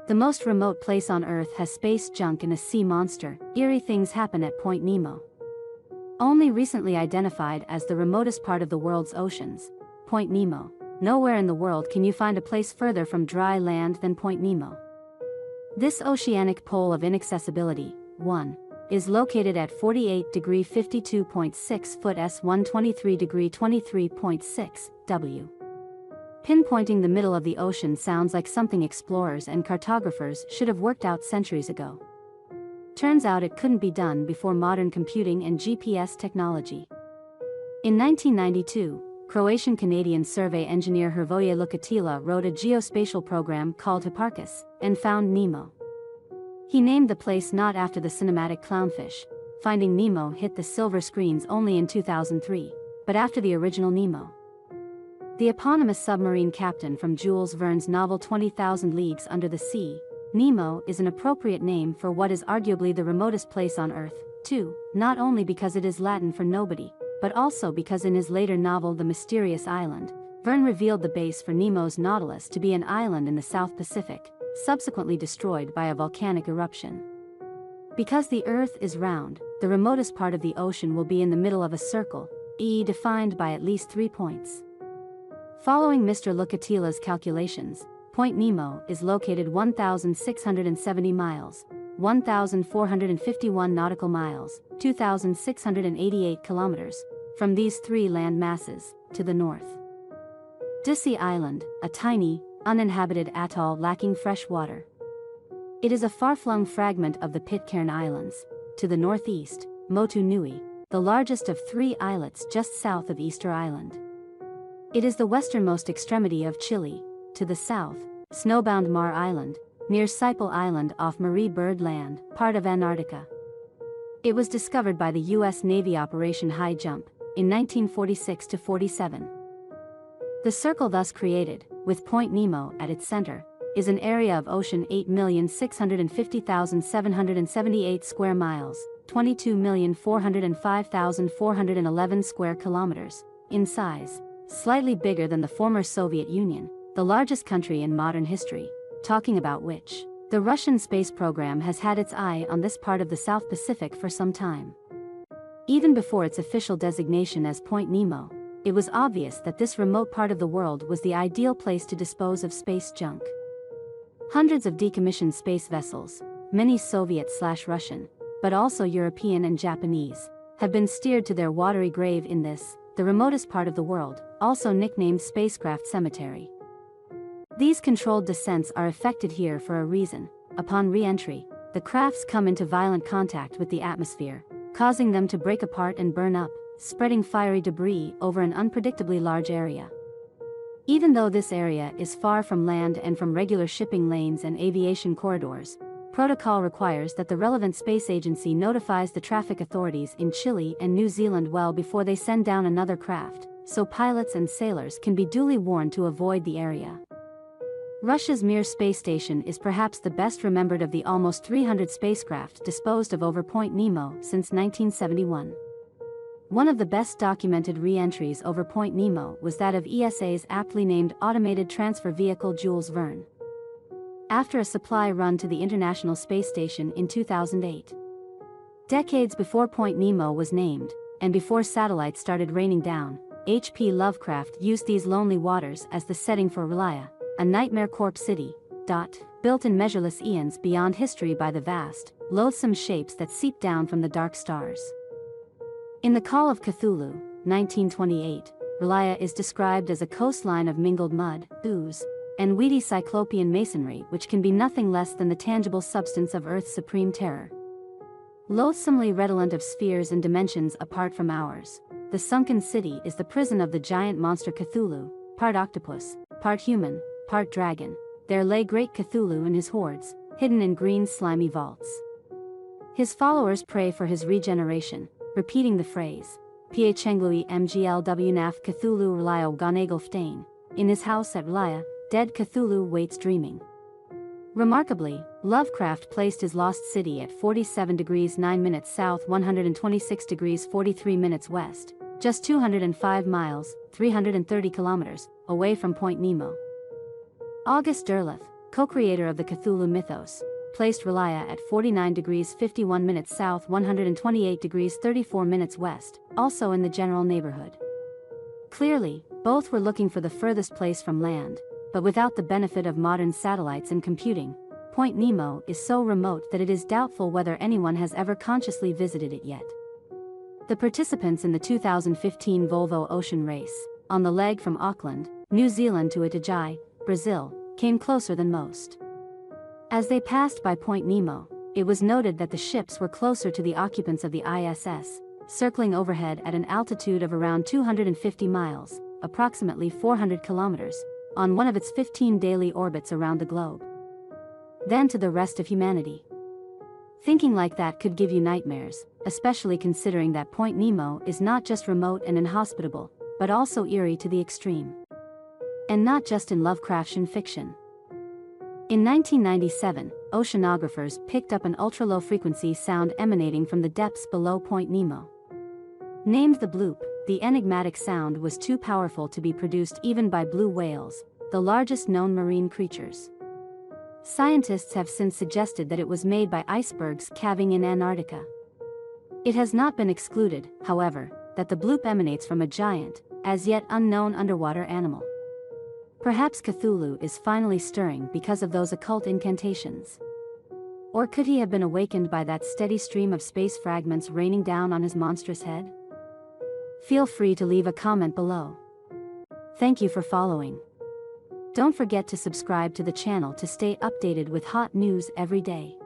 The most remote place on Earth has space junk and a sea monster. Eerie things happen at Point Nemo. Only recently identified as the remotest part of the world's oceans, Point Nemo. Nowhere in the world can you find a place further from dry land than Point Nemo. This oceanic pole of inaccessibility, 1, is located at 48 degree 52.6 foot s 123 degree 23.6 w. Pinpointing the middle of the ocean sounds like something explorers and cartographers should have worked out centuries ago. Turns out it couldn't be done before modern computing and GPS technology. In 1992, Croatian-Canadian survey engineer Hrvoje Lukatila wrote a geospatial program called Hipparchus and found Nemo. He named the place not after the cinematic clownfish, Finding Nemo hit the silver screens only in 2003, but after the original Nemo. The eponymous submarine captain from Jules Verne's novel 20,000 Leagues Under the Sea, Nemo is an appropriate name for what is arguably the remotest place on Earth, too, not only because it is Latin for nobody, but also because in his later novel The Mysterious Island, Verne revealed the base for Nemo's Nautilus to be an island in the South Pacific, subsequently destroyed by a volcanic eruption. Because the Earth is round, the remotest part of the ocean will be in the middle of a circle, defined by at least 3 points. Following Mr. Lukatila's calculations, Point Nemo is located 1,670 miles, 1,451 nautical miles, 2,688 kilometers, from these 3 land masses, to the north. Ducie Island, a tiny, uninhabited atoll lacking fresh water. It is a far-flung fragment of the Pitcairn Islands. To the northeast, Motu Nui, the largest of 3 islets just south of Easter Island. It is the westernmost extremity of Chile. To the south, snowbound Mar Island, near Saiple Island off Marie Byrd Land, part of Antarctica. It was discovered by the U.S. Navy Operation High Jump, in 1946-47. The circle thus created, with Point Nemo at its center, is an area of ocean 8,650,778 square miles, 22,405,411 square kilometers, in size, slightly bigger than the former Soviet Union, the largest country in modern history, talking about which, the Russian space program has had its eye on this part of the South Pacific for some time. Even before its official designation as Point Nemo, it was obvious that this remote part of the world was the ideal place to dispose of space junk. Hundreds of decommissioned space vessels, many Soviet/Russian, but also European and Japanese, have been steered to their watery grave in this, the remotest part of the world, also nicknamed Spacecraft Cemetery. These controlled descents are effected here for a reason. Upon re-entry, the crafts come into violent contact with the atmosphere, causing them to break apart and burn up, spreading fiery debris over an unpredictably large area. Even though this area is far from land and from regular shipping lanes and aviation corridors, protocol requires that the relevant space agency notifies the traffic authorities in Chile and New Zealand well before they send down another craft, so pilots and sailors can be duly warned to avoid the area. Russia's Mir space station is perhaps the best remembered of the almost 300 spacecraft disposed of over Point Nemo since 1971. One of the best documented re-entries over Point Nemo was that of ESA's aptly named Automated Transfer Vehicle Jules Verne, after a supply run to the International Space Station in 2008. Decades before Point Nemo was named, and before satellites started raining down, H.P. Lovecraft used these lonely waters as the setting for Relaya, a nightmare corpse city, built in measureless eons beyond history by the vast, loathsome shapes that seep down from the dark stars. In The Call of Cthulhu, 1928, Relaya is described as a coastline of mingled mud, ooze, and weedy cyclopean masonry which can be nothing less than the tangible substance of Earth's supreme terror. Loathsomely redolent of spheres and dimensions apart from ours, the sunken city is the prison of the giant monster Cthulhu, part octopus, part human, part dragon. There lay great Cthulhu and his hordes, hidden in green slimy vaults. His followers pray for his regeneration, repeating the phrase, Piachenglui mglw naf Cthulhu Relio Gonagelftain, in his house at Relaya, dead Cthulhu waits dreaming. Remarkably, Lovecraft placed his lost city at 47 degrees 9 minutes south 126 degrees 43 minutes west, just 205 miles, 330 kilometers, away from Point Nemo. August Derleth, co-creator of the Cthulhu mythos, placed Relaya at 49 degrees 51 minutes south, 128 degrees 34 minutes west, also in the general neighborhood. Clearly, both were looking for the furthest place from land, but without the benefit of modern satellites and computing, Point Nemo is so remote that it is doubtful whether anyone has ever consciously visited it yet. The participants in the 2015 Volvo Ocean Race, on the leg from Auckland, New Zealand to Itajaí, Brazil, came closer than most. As they passed by Point Nemo, it was noted that the ships were closer to the occupants of the ISS, circling overhead at an altitude of around 250 miles, approximately 400 kilometers, on one of its 15 daily orbits around the globe. Than to the rest of humanity. Thinking like that could give you nightmares, especially considering that Point Nemo is not just remote and inhospitable, but also eerie to the extreme. And not just in Lovecraftian fiction. In 1997, oceanographers picked up an ultra-low frequency sound emanating from the depths below Point Nemo. Named the bloop, the enigmatic sound was too powerful to be produced even by blue whales, the largest known marine creatures. Scientists have since suggested that it was made by icebergs calving in Antarctica. It has not been excluded, however, that the bloop emanates from a giant, as yet unknown underwater animal. Perhaps Cthulhu is finally stirring because of those occult incantations. Or could he have been awakened by that steady stream of space fragments raining down on his monstrous head? Feel free to leave a comment below. Thank you for following. Don't forget to subscribe to the channel to stay updated with hot news every day.